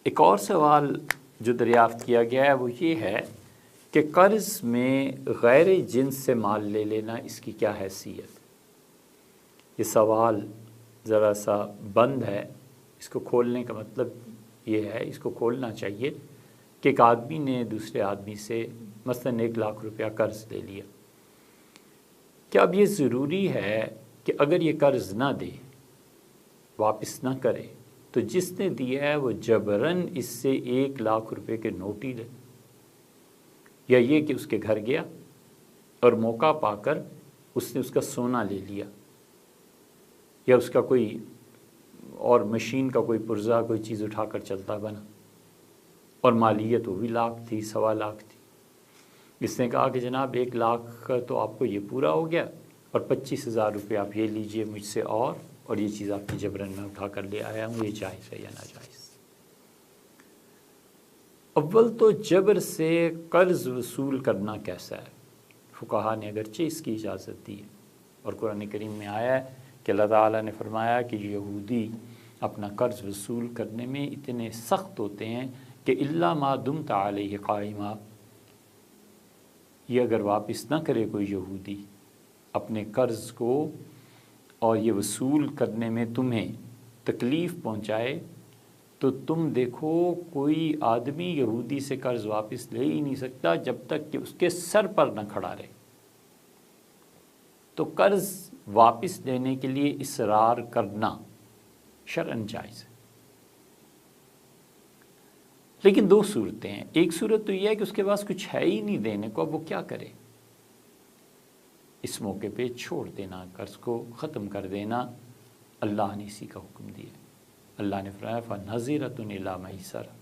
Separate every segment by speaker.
Speaker 1: ایک اور سوال جو دریافت کیا گیا ہے وہ یہ ہے کہ قرض میں غیر جنس سے مال لے لینا اس کی کیا حیثیت؟ یہ سوال ذرا سا بند ہے، اس کو کھولنے کا مطلب یہ ہے، اس کو کھولنا چاہیے کہ ایک آدمی نے دوسرے آدمی سے مثلاً 1,00,000 روپیہ قرض لے لیا، کیا اب یہ ضروری ہے کہ اگر یہ قرض نہ دے، واپس نہ کرے، تو جس نے دیا ہے وہ جبراً اس سے 1,00,000 روپے کے نوٹ ہی لے؟ یا یہ کہ اس کے گھر گیا اور موقع پا کر اس نے اس کا سونا لے لیا، یا اس کا کوئی اور مشین کا کوئی پرزہ کوئی چیز اٹھا کر چلتا بنا، اور مالیت وہ بھی 1,00,000 تھی، 1,25,000 تھی۔ اس نے کہا کہ جناب 1,00,000 کا تو آپ کو یہ پورا ہو گیا، اور 25,000 روپے آپ یہ لیجئے مجھ سے، اور یہ چیز آپ کی جبراً میں اٹھا کر لے آیا ہوں، یہ جائز ہے یا ناجائز؟ اول تو جبر سے قرض وصول کرنا کیسا ہے؟ فقہا نے اگرچہ اس کی اجازت دی ہے، اور قرآن کریم میں آیا ہے کہ اللہ تعالیٰ نے فرمایا کہ یہودی اپنا قرض وصول کرنے میں اتنے سخت ہوتے ہیں کہ الا ما دمت علیہ قائما، یہ اگر واپس نہ کرے کوئی یہودی اپنے قرض کو اور یہ وصول کرنے میں تمہیں تکلیف پہنچائے، تو تم دیکھو کوئی آدمی یہودی سے قرض واپس لے ہی نہیں سکتا جب تک کہ اس کے سر پر نہ کھڑا رہے۔ تو قرض واپس لینے کے لیے اصرار کرنا شرعاً جائز ہے، لیکن دو صورتیں ہیں۔ ایک صورت تو یہ ہے کہ اس کے پاس کچھ ہے ہی نہیں دینے کو، اب وہ کیا کرے؟ اس موقع پہ چھوڑ دینا، قرض کو ختم کر دینا، اللہ نے اسی کا حکم دیا۔ اللہ نے فرمایا فَنَظِرَةٌ إِلَىٰ مَيْسَرَةٍ،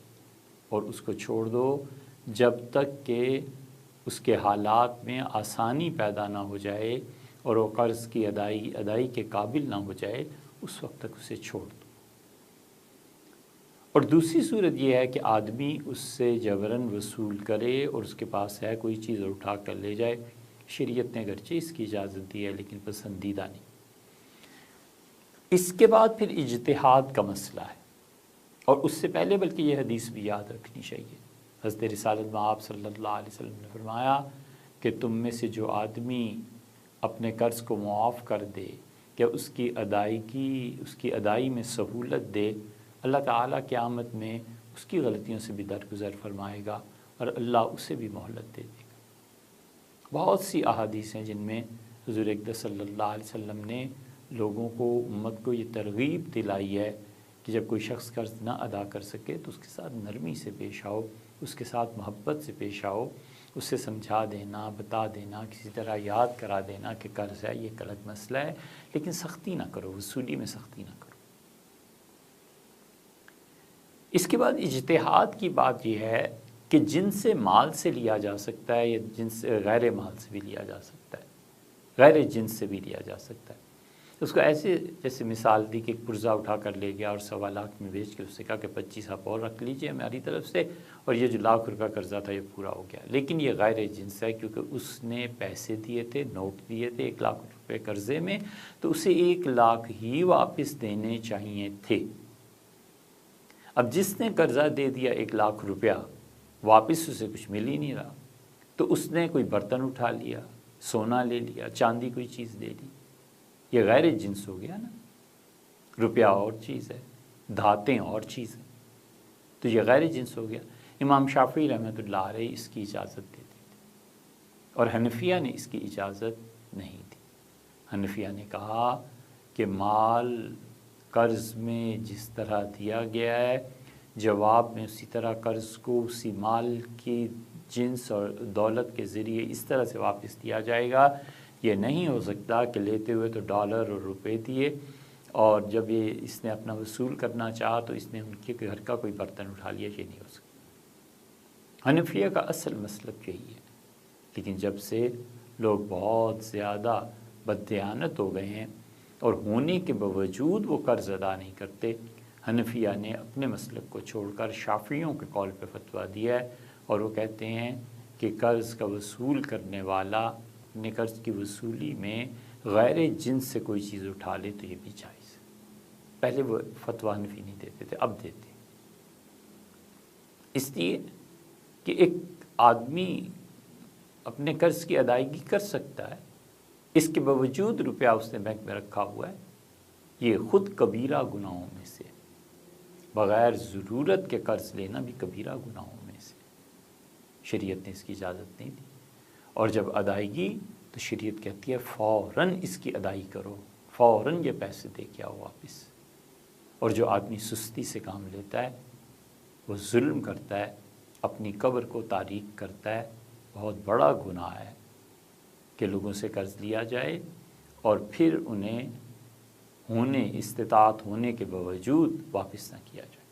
Speaker 1: اور اس کو چھوڑ دو جب تک کہ اس کے حالات میں آسانی پیدا نہ ہو جائے اور وہ قرض کی ادائی کے قابل نہ ہو جائے، اس وقت تک اسے چھوڑ دو۔ اور دوسری صورت یہ ہے کہ آدمی اس سے جبراً وصول کرے اور اس کے پاس ہے کوئی چیز اور اٹھا کر لے جائے، شریعت نے اگرچہ اس کی اجازت دی ہے لیکن پسندیدہ نہیں۔ اس کے بعد پھر اجتہاد کا مسئلہ ہے، اور اس سے پہلے بلکہ یہ حدیث بھی یاد رکھنی چاہیے۔ حضرت رسالت مآب صلی اللہ علیہ وسلم نے فرمایا کہ تم میں سے جو آدمی اپنے قرض کو معاف کر دے یا اس کی ادائی میں سہولت دے، اللہ تعالیٰ قیامت میں اس کی غلطیوں سے بھی درگزر فرمائے گا اور اللہ اسے بھی مہلت دے دے گا۔ بہت سی احادیث ہیں جن میں حضور اقدس صلی اللہ علیہ وسلم نے لوگوں کو، امت کو یہ ترغیب دلائی ہے کہ جب کوئی شخص قرض نہ ادا کر سکے تو اس کے ساتھ نرمی سے پیش آؤ، اس کے ساتھ محبت سے پیش آؤ، اسے سمجھا دینا، بتا دینا، کسی طرح یاد کرا دینا کہ قرض ہے، یہ ایک الگ مسئلہ ہے، لیکن سختی نہ کرو، وصولی میں سختی نہ کرو۔ اس کے بعد اجتہاد کی بات یہ ہے کہ جنس مال سے لیا جا سکتا ہے یا جنس غیر مال سے بھی لیا جا سکتا ہے، غیر جنس سے بھی لیا جا سکتا ہے۔ اس کو ایسے جیسے مثال دی کہ ایک پرزہ اٹھا کر لے گیا اور 1,15,000 میں بیچ کے اس سے کہا کہ 25 آپ اور رکھ لیجئے ہماری طرف سے، اور یہ جو 1,00,000 روپے قرضہ تھا یہ پورا ہو گیا، لیکن یہ غیر جنس ہے کیونکہ اس نے پیسے دیے تھے، نوٹ دیے تھے 1,00,000 روپے قرضے میں، تو اسے 1,00,000 ہی واپس دینے چاہیے تھے۔ اب جس نے قرضہ دے دیا 1,00,000 روپیہ، واپس اسے کچھ مل ہی نہیں رہا، تو اس نے کوئی برتن اٹھا لیا، سونا لے لیا، چاندی کوئی چیز لے لی، یہ غیر جنس ہو گیا نا۔ روپیہ اور چیز ہے، دھاتیں اور چیز ہے، تو یہ غیر جنس ہو گیا۔ امام شافعی رحمۃ اللہ علیہ اس کی اجازت دیتے تھے، اور حنفیہ نے اس کی اجازت نہیں دی۔ حنفیہ نے کہا کہ مال قرض میں جس طرح دیا گیا ہے، جواب میں اسی طرح قرض کو اسی مال کی جنس اور دولت کے ذریعے اس طرح سے واپس دیا جائے گا۔ یہ نہیں ہو سکتا کہ لیتے ہوئے تو ڈالر اور روپے دیے، اور جب یہ اس نے اپنا وصول کرنا چاہا تو اس نے ان کے گھر کا کوئی برتن اٹھا لیا، یہ نہیں ہو سکتا۔ حنفیہ کا اصل مسلک یہی ہے، لیکن جب سے لوگ بہت زیادہ بددیانت ہو گئے ہیں اور ہونے کے باوجود وہ قرض ادا نہیں کرتے، حنفیہ نے اپنے مسلک کو چھوڑ کر شافعیوں کے قول پہ فتویٰ دیا ہے، اور وہ کہتے ہیں کہ قرض کا وصول کرنے والا اپنے قرض کی وصولی میں غیر جنس سے کوئی چیز اٹھا لے تو یہ بھی جائز ہے۔ پہلے وہ فتویٰ حنفی نہیں دیتے تھے، اب دیتے ہیں۔ اس لیے کہ ایک آدمی اپنے قرض کی ادائیگی کر سکتا ہے، اس کے باوجود روپیہ اس نے بینک میں رکھا ہوا ہے، یہ خود کبیرہ گناہوں میں سے، بغیر ضرورت کے قرض لینا بھی کبیرہ گناہوں میں سے، شریعت نے اس کی اجازت نہیں دی۔ اور جب ادائیگی تو شریعت کہتی ہے فوراً اس کی ادائیگی کرو، فوراً یہ پیسے دے کے آؤ واپس۔ اور جو آدمی سستی سے کام لیتا ہے وہ ظلم کرتا ہے، اپنی قبر کو تاریک کرتا ہے۔ بہت بڑا گناہ ہے کہ لوگوں سے قرض لیا جائے اور پھر انہیں استطاعت ہونے کے باوجود واپس نہ کیا جائے۔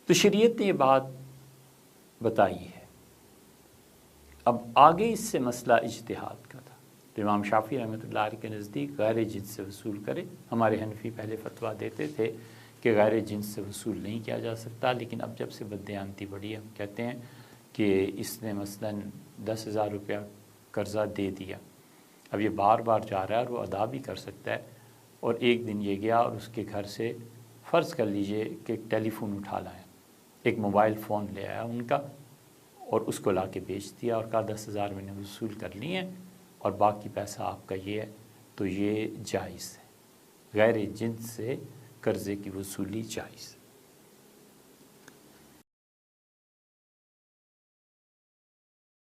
Speaker 1: تو شریعت نے یہ بات بتائی ہے۔ اب آگے اس سے مسئلہ اجتہاد کا تھا، تو امام شافعی رحمۃ اللہ علیہ کے نزدیک غیر جنس سے وصول کرے۔ ہمارے حنفی پہلے فتویٰ دیتے تھے کہ غیر جنس سے وصول نہیں کیا جا سکتا، لیکن اب جب سے بددیانتی بڑھی ہے، ہم کہتے ہیں کہ اس نے مثلاً 10,000 روپیہ قرضہ دے دیا، اب یہ بار بار جا رہا ہے اور وہ ادا بھی کر سکتا ہے، اور ایک دن یہ گیا اور اس کے گھر سے فرض کر لیجئے کہ ٹیلی فون اٹھا لایا، ایک موبائل فون لے آیا ان کا اور اس کو لا کے بیچ دیا اور کہا 10,000 میں نے وصول کر لی ہیں اور باقی پیسہ آپ کا یہ ہے، تو یہ جائز ہے، غیر جنس سے قرضے کی وصولی جائز ہے۔